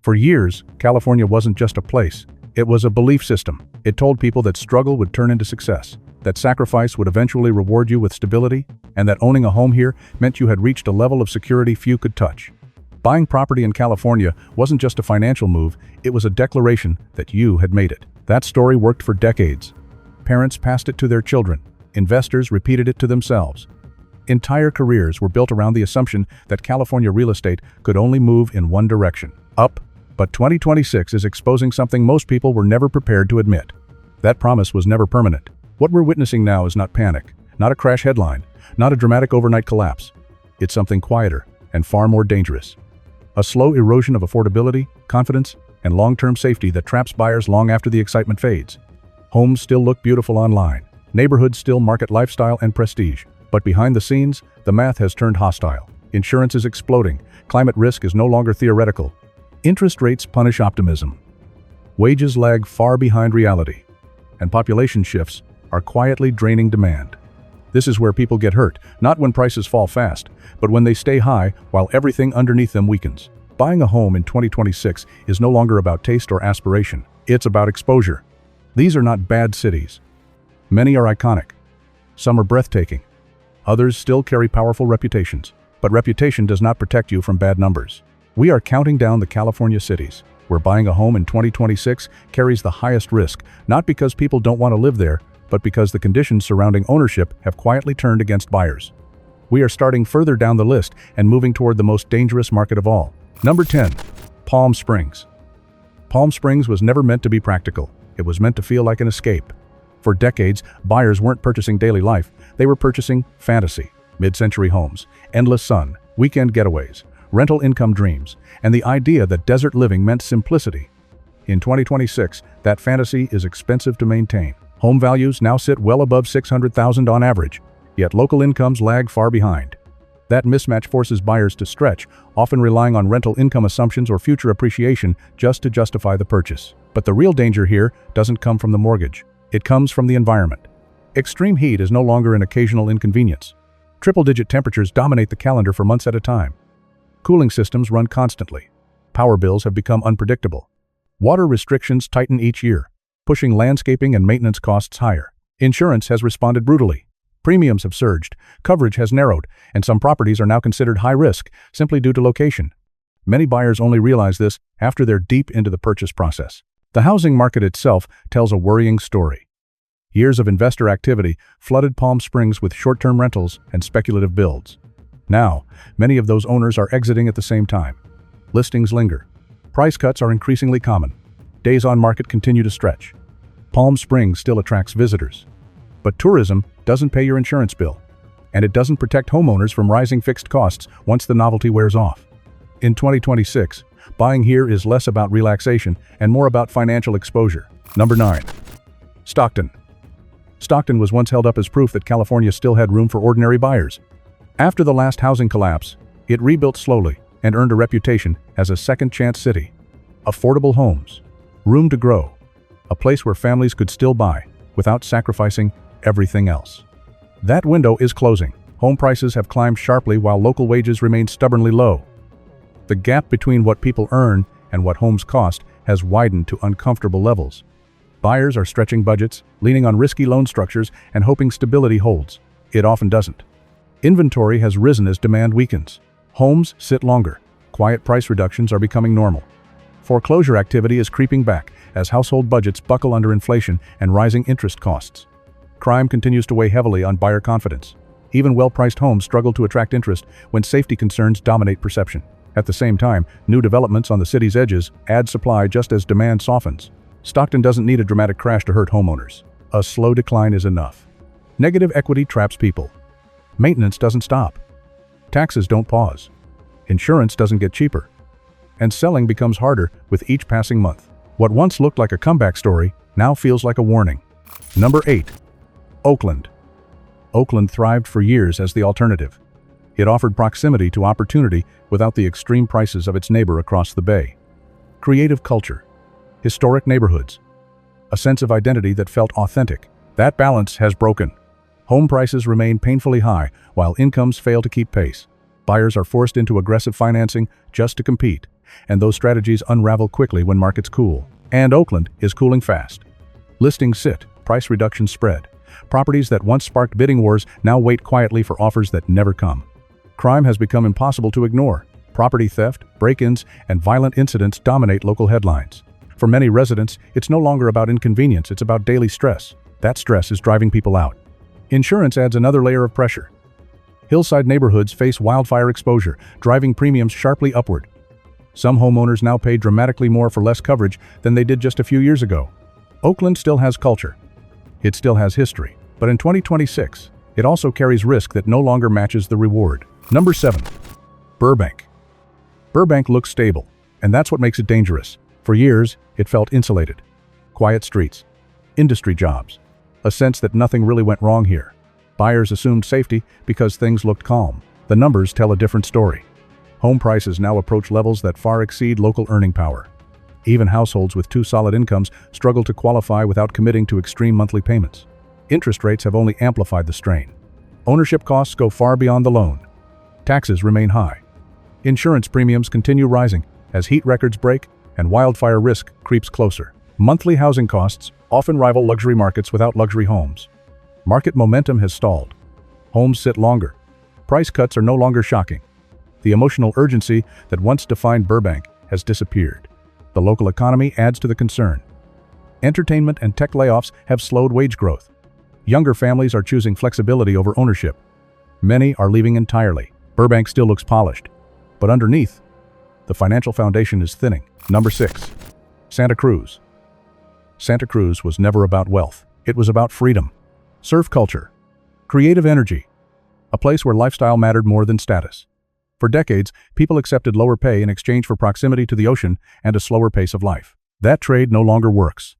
For years, California wasn't just a place. It was a belief system. It told people that struggle would turn into success, that sacrifice would eventually reward you with stability, and that owning a home here meant you had reached a level of security few could touch. Buying property in California wasn't just a financial move, it was a declaration that you had made it. That story worked for decades. Parents passed it to their children. Investors repeated it to themselves. Entire careers were built around the assumption that California real estate could only move in one direction, up. But 2026 is exposing something most people were never prepared to admit. That promise was never permanent. What we're witnessing now is not panic, not a crash headline, not a dramatic overnight collapse. It's something quieter and far more dangerous. A slow erosion of affordability, confidence, and long-term safety that traps buyers long after the excitement fades. Homes still look beautiful online. Neighborhoods still market lifestyle and prestige. But behind the scenes, the math has turned hostile. Insurance is exploding. Climate risk is no longer theoretical. Interest rates punish optimism. Wages lag far behind reality. And population shifts are quietly draining demand. This is where people get hurt, not when prices fall fast, but when they stay high while everything underneath them weakens. Buying a home in 2026 is no longer about taste or aspiration. It's about exposure. These are not bad cities. Many are iconic. Some are breathtaking. Others still carry powerful reputations. But reputation does not protect you from bad numbers. We are counting down the California cities, where buying a home in 2026 carries the highest risk, not because people don't want to live there, but because the conditions surrounding ownership have quietly turned against buyers. We are starting further down the list and moving toward the most dangerous market of all. Number 10. Palm Springs. Palm Springs was never meant to be practical. It was meant to feel like an escape. For decades, buyers weren't purchasing daily life, they were purchasing fantasy, mid-century homes, endless sun, weekend getaways, rental income dreams, and the idea that desert living meant simplicity. In 2026, that fantasy is expensive to maintain. Home values now sit well above $600,000 on average, yet local incomes lag far behind. That mismatch forces buyers to stretch, often relying on rental income assumptions or future appreciation just to justify the purchase. But the real danger here doesn't come from the mortgage. It comes from the environment. Extreme heat is no longer an occasional inconvenience. Triple-digit temperatures dominate the calendar for months at a time. Cooling systems run constantly. Power bills have become unpredictable. Water restrictions tighten each year, pushing landscaping and maintenance costs higher. Insurance has responded brutally. Premiums have surged, coverage has narrowed, and some properties are now considered high risk simply due to location. Many buyers only realize this after they're deep into the purchase process. The housing market itself tells a worrying story. Years of investor activity flooded Palm Springs with short-term rentals and speculative builds. Now, many of those owners are exiting at the same time. Listings linger. Price cuts are increasingly common. Days on market continue to stretch. Palm Springs still attracts visitors. But tourism doesn't pay your insurance bill. And it doesn't protect homeowners from rising fixed costs once the novelty wears off. In 2026, buying here is less about relaxation and more about financial exposure. Number 9. Stockton. Stockton was once held up as proof that California still had room for ordinary buyers. After the last housing collapse, it rebuilt slowly and earned a reputation as a second-chance city. Affordable homes, room to grow, a place where families could still buy without sacrificing everything else. That window is closing. Home prices have climbed sharply while local wages remain stubbornly low. The gap between what people earn and what homes cost has widened to uncomfortable levels. Buyers are stretching budgets, leaning on risky loan structures, and hoping stability holds. It often doesn't. Inventory has risen as demand weakens. Homes sit longer. Quiet price reductions are becoming normal. Foreclosure activity is creeping back as household budgets buckle under inflation and rising interest costs. Crime continues to weigh heavily on buyer confidence. Even well-priced homes struggle to attract interest when safety concerns dominate perception. At the same time, new developments on the city's edges add supply just as demand softens. Stockton doesn't need a dramatic crash to hurt homeowners. A slow decline is enough. Negative equity traps people. Maintenance doesn't stop. Taxes don't pause. Insurance doesn't get cheaper. And selling becomes harder with each passing month. What once looked like a comeback story now feels like a warning. Number 8. Oakland. Oakland thrived for years as the alternative. It offered proximity to opportunity without the extreme prices of its neighbor across the bay. Creative culture. Historic neighborhoods. A sense of identity that felt authentic. That balance has broken. Home prices remain painfully high while incomes fail to keep pace. Buyers are forced into aggressive financing just to compete, and those strategies unravel quickly when markets cool. And Oakland is cooling fast. Listings sit, price reductions spread. Properties that once sparked bidding wars now wait quietly for offers that never come. Crime has become impossible to ignore. Property theft, break-ins, and violent incidents dominate local headlines. For many residents, it's no longer about inconvenience, it's about daily stress. That stress is driving people out. Insurance adds another layer of pressure. Hillside neighborhoods face wildfire exposure, driving premiums sharply upward. Some homeowners now pay dramatically more for less coverage than they did just a few years ago. Oakland still has culture. It still has history. But in 2026, it also carries risk that no longer matches the reward. Number 7. Burbank. Burbank looks stable, and that's what makes it dangerous. For years, it felt insulated. Quiet streets, industry jobs, a sense that nothing really went wrong here. Buyers assumed safety because things looked calm. The numbers tell a different story. Home prices now approach levels that far exceed local earning power. Even households with 2 solid incomes struggle to qualify without committing to extreme monthly payments. Interest rates have only amplified the strain. Ownership costs go far beyond the loan. Taxes remain high. Insurance premiums continue rising as heat records break and wildfire risk creeps closer. Monthly housing costs often rival luxury markets without luxury homes. Market momentum has stalled. Homes sit longer. Price cuts are no longer shocking. The emotional urgency that once defined Burbank has disappeared. The local economy adds to the concern. Entertainment and tech layoffs have slowed wage growth. Younger families are choosing flexibility over ownership. Many are leaving entirely. Burbank still looks polished, but underneath, the financial foundation is thinning. Number 6. Santa Cruz. Santa Cruz was never about wealth. It was about freedom, surf culture, creative energy, a place where lifestyle mattered more than status. For decades, people accepted lower pay in exchange for proximity to the ocean and a slower pace of life. That trade no longer works.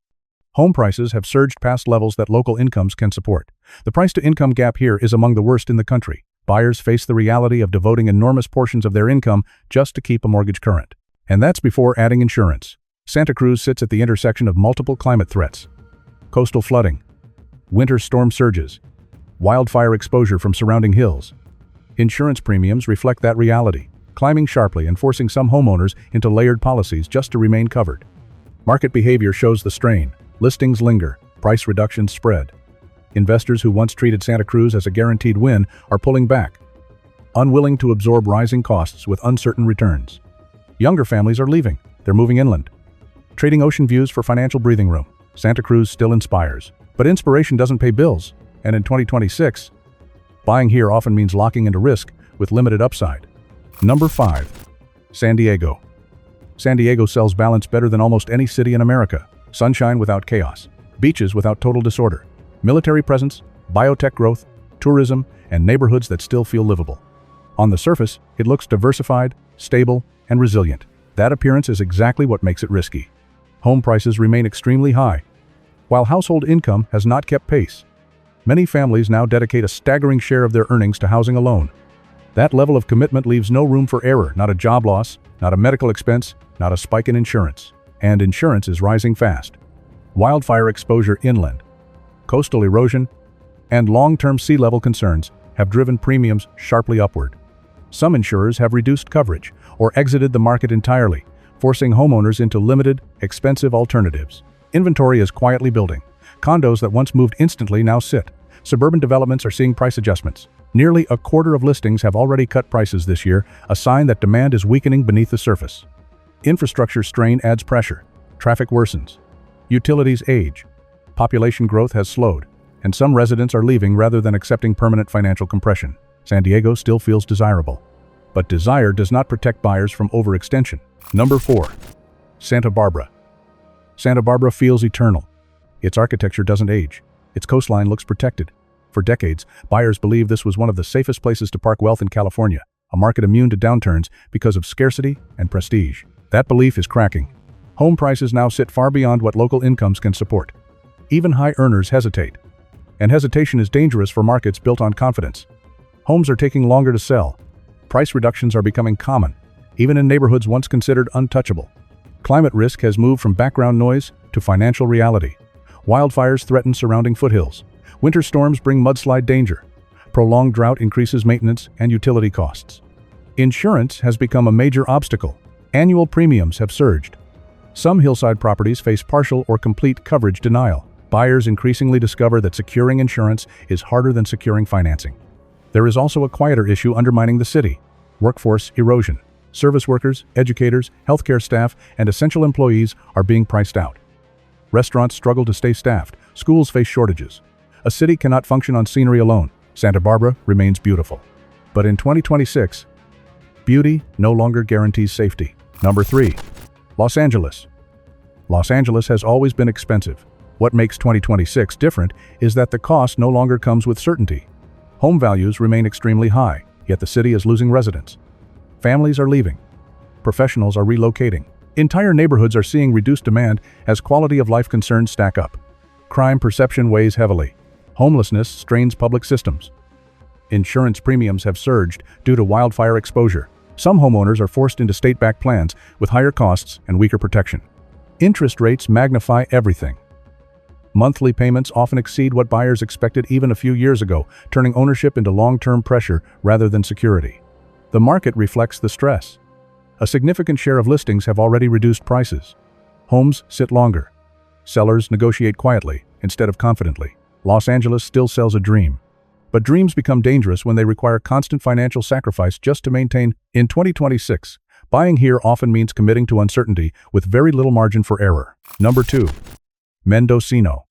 Home prices have surged past levels that local incomes can support. The price-to-income gap here is among the worst in the country. Buyers face the reality of devoting enormous portions of their income just to keep a mortgage current. And that's before adding insurance. Santa Cruz sits at the intersection of multiple climate threats: coastal flooding, winter storm surges, wildfire exposure from surrounding hills. Insurance premiums reflect that reality, climbing sharply and forcing some homeowners into layered policies just to remain covered. Market behavior shows the strain. Listings linger, price reductions spread. Investors who once treated Santa Cruz as a guaranteed win are pulling back, unwilling to absorb rising costs with uncertain returns. Younger families are leaving. They're moving inland, trading ocean views for financial breathing room. Santa Cruz still inspires, but inspiration doesn't pay bills, and in 2026, buying here often means locking into risk with limited upside. Number 5. San Diego. San Diego sells balance better than almost any city in America. Sunshine without chaos, beaches without total disorder, military presence, biotech growth, tourism, and neighborhoods that still feel livable. On the surface, it looks diversified, stable, and resilient. That appearance is exactly what makes it risky. Home prices remain extremely high, while household income has not kept pace. Many families now dedicate a staggering share of their earnings to housing alone. That level of commitment leaves no room for error, not a job loss, not a medical expense, not a spike in insurance. And insurance is rising fast. Wildfire exposure inland, coastal erosion, and long-term sea level concerns have driven premiums sharply upward. Some insurers have reduced coverage or exited the market entirely, forcing homeowners into limited, expensive alternatives. Inventory is quietly building. Condos that once moved instantly now sit. Suburban developments are seeing price adjustments. Nearly a quarter of listings have already cut prices this year, a sign that demand is weakening beneath the surface. Infrastructure strain adds pressure. Traffic worsens. Utilities age. Population growth has slowed, and some residents are leaving rather than accepting permanent financial compression. San Diego still feels desirable, but desire does not protect buyers from overextension. Number 4. Santa Barbara. Santa Barbara feels eternal. Its architecture doesn't age. Its coastline looks protected. For decades, buyers believed this was one of the safest places to park wealth in California, a market immune to downturns because of scarcity and prestige. That belief is cracking. Home prices now sit far beyond what local incomes can support. Even high earners hesitate. And hesitation is dangerous for markets built on confidence. Homes are taking longer to sell. Price reductions are becoming common, even in neighborhoods once considered untouchable. Climate risk has moved from background noise to financial reality. Wildfires threaten surrounding foothills. Winter storms bring mudslide danger. Prolonged drought increases maintenance and utility costs. Insurance has become a major obstacle. Annual premiums have surged. Some hillside properties face partial or complete coverage denial. Buyers increasingly discover that securing insurance is harder than securing financing. There is also a quieter issue undermining the city: workforce erosion. Service workers, educators, healthcare staff, and essential employees are being priced out. Restaurants struggle to stay staffed. Schools face shortages. A city cannot function on scenery alone. Santa Barbara remains beautiful. But in 2026, beauty no longer guarantees safety. Number 3. Los Angeles. Los Angeles has always been expensive. What makes 2026 different is that the cost no longer comes with certainty. Home values remain extremely high, yet the city is losing residents. Families are leaving. Professionals are relocating. Entire neighborhoods are seeing reduced demand as quality of life concerns stack up. Crime perception weighs heavily. Homelessness strains public systems. Insurance premiums have surged due to wildfire exposure. Some homeowners are forced into state-backed plans with higher costs and weaker protection. Interest rates magnify everything. Monthly payments often exceed what buyers expected even a few years ago, turning ownership into long-term pressure rather than security. The market reflects the stress. A significant share of listings have already reduced prices. Homes sit longer. Sellers negotiate quietly instead of confidently. Los Angeles still sells a dream. But dreams become dangerous when they require constant financial sacrifice just to maintain. In 2026, buying here often means committing to uncertainty with very little margin for error. Number 2. Mendocino.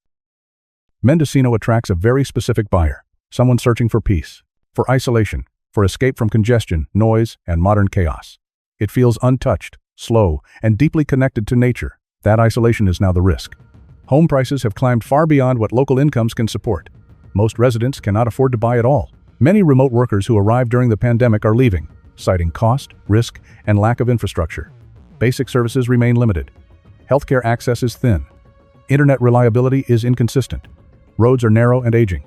Mendocino attracts a very specific buyer, someone searching for peace, for isolation, for escape from congestion, noise, and modern chaos. It feels untouched, slow, and deeply connected to nature. That isolation is now the risk. Home prices have climbed far beyond what local incomes can support. Most residents cannot afford to buy at all. Many remote workers who arrived during the pandemic are leaving, citing cost, risk, and lack of infrastructure. Basic services remain limited. Healthcare access is thin. Internet reliability is inconsistent. Roads are narrow and aging.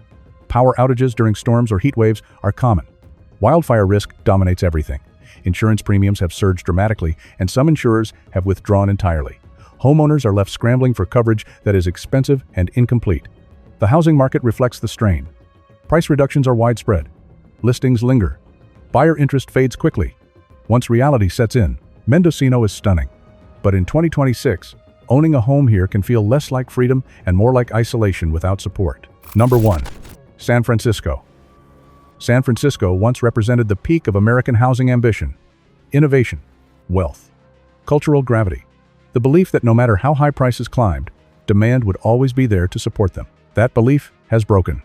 Power outages during storms or heat waves are common. Wildfire risk dominates everything. Insurance premiums have surged dramatically, and some insurers have withdrawn entirely. Homeowners are left scrambling for coverage that is expensive and incomplete. The housing market reflects the strain. Price reductions are widespread. Listings linger. Buyer interest fades quickly. Once reality sets in, Mendocino is stunning. But in 2026, owning a home here can feel less like freedom and more like isolation without support. Number 1. San Francisco. San Francisco once represented the peak of American housing ambition, innovation, wealth, cultural gravity. The belief that no matter how high prices climbed, demand would always be there to support them. That belief has broken.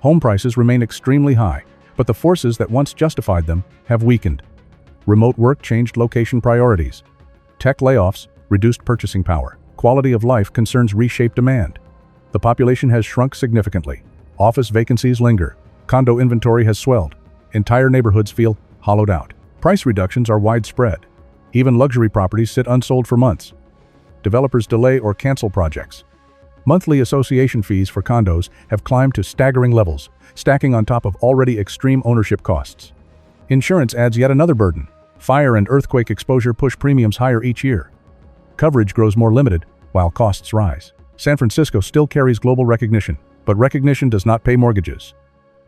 Home prices remain extremely high, but the forces that once justified them have weakened. Remote work changed location priorities. Tech layoffs reduced purchasing power. Quality of life concerns reshape demand. The population has shrunk significantly. Office vacancies linger. Condo inventory has swelled. Entire neighborhoods feel hollowed out. Price reductions are widespread. Even luxury properties sit unsold for months. Developers delay or cancel projects. Monthly association fees for condos have climbed to staggering levels, stacking on top of already extreme ownership costs. Insurance adds yet another burden. Fire and earthquake exposure push premiums higher each year. Coverage grows more limited, while costs rise. San Francisco still carries global recognition, but recognition does not pay mortgages.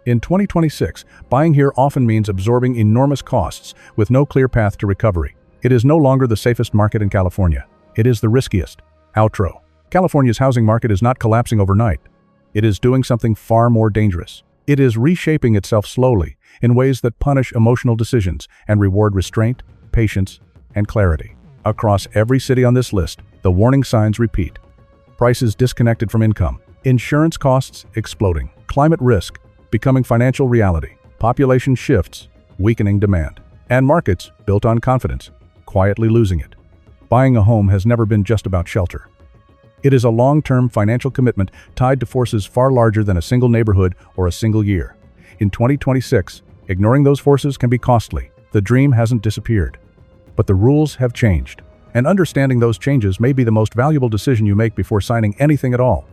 In 2026, buying here often means absorbing enormous costs with no clear path to recovery. It is no longer the safest market in California. It is the riskiest. Outro. California's housing market is not collapsing overnight. It is doing something far more dangerous. It is reshaping itself slowly in ways that punish emotional decisions and reward restraint, patience, and clarity. Across every city on this list, the warning signs repeat. Prices disconnected from income. Insurance costs exploding. Climate risk becoming financial reality. Population shifts, weakening demand. And markets, built on confidence, quietly losing it. Buying a home has never been just about shelter. It is a long-term financial commitment tied to forces far larger than a single neighborhood or a single year. In 2026, ignoring those forces can be costly. The dream hasn't disappeared, but the rules have changed. And understanding those changes may be the most valuable decision you make before signing anything at all.